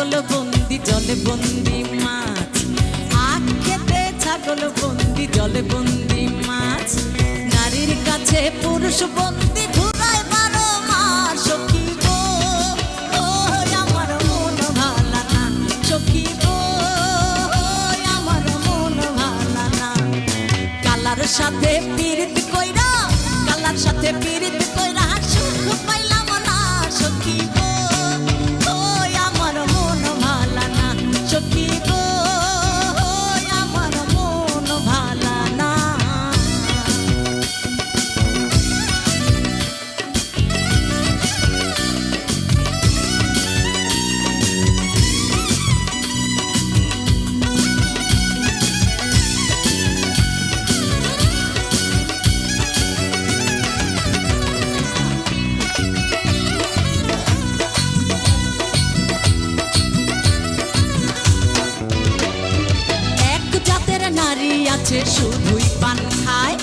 ছাগল বন্দি জলে বন্দি মাছ, আখ খেতে ছাগল বন্দি জলে বন্দি মাছ। নারীর কাছে পুরুষ বন্দি ঘুরায় 12 মাস। সখী গো আমার মন ভালা না, সখী গো আমার মন ভালা না। কালার সাথে পীড়িত কইরা, কালার সাথে পীড়িত কইরা সুখ পাইলাম না। সখী গো আমার মন ভালা না, সখী গো আমার মন ভালা না। নারী আছে শুধুই পান খায়,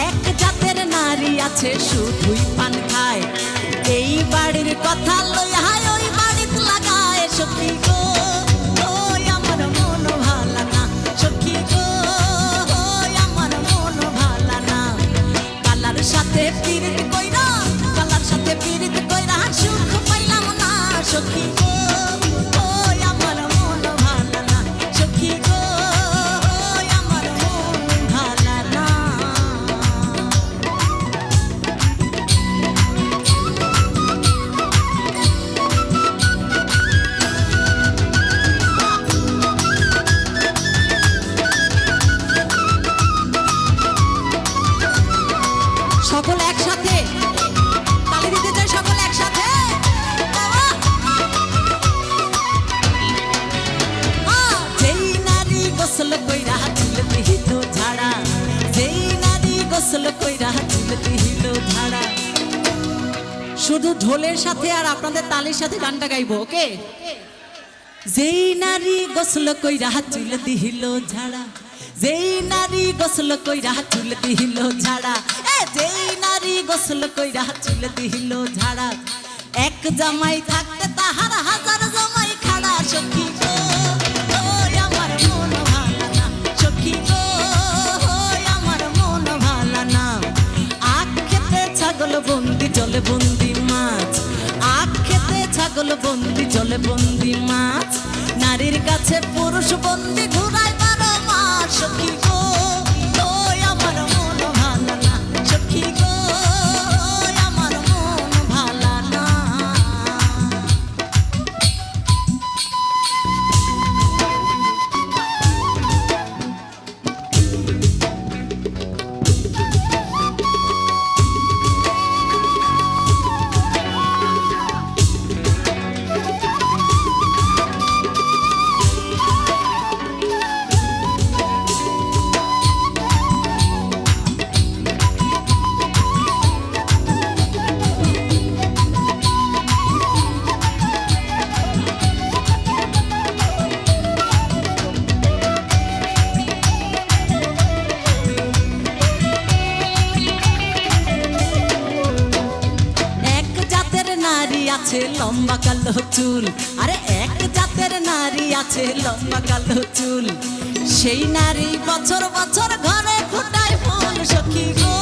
এক জাতের নারী আছে শুধুই পান খায়। এই বাড়ির কথা লইয়া ওই বাড়িতে লাগায়। সখী গো আমার মন ভালা না, সখী গো আমার মন ভালা না। কালার সাথে পীড়িত কইরা, কালার সাথে পীড়িত কইরা সুখ পাইলাম না। সখী গো আমার মন ভালা না, সখী গো সকল একসাথে তালি দিতে চাই, সকল একসাথে। যেই নারী গোসল কইরা চুল দিহিল ঝাড়া, যেই নারী গোসল কইরা চুল দিহিল ঝাড়া। শুধু ঢোলের সাথে আর আপনাদের তালির সাথে গানটা গাইবো, ওকে? যেই নারী গোসল কইরা চুল দিহিল ঝাড়া, যেই নারী গোসল কইরা চুল দিহিল ঝাড়া, যেই নারী গোসল কইরা চুল দিহিল ঝাড়া। এক জামাই থাকতে তাহার হাজার জামাই খাড়া। সখী গো আমার মন ভালা না, সখী গো আমার মন ভালা না। আখ খেতে ছাগল বন্দি জলে বন্দি মাছ, আখ খেতে ছাগল বন্দি জলে বন্দি মাছ। নারীর কাছে পুরুষ বন্দি ঘুরায় 12 মাস। সখী গো আমার মন ভালা না, সখী গো আমার মন ভালা না। আছে লম্বা কালো চুল, আরে এক জাতের নারী আছে লম্বা কালো চুল। সেই নারী বছর বছর ঘরে ফুটায় ফুল। সখী গো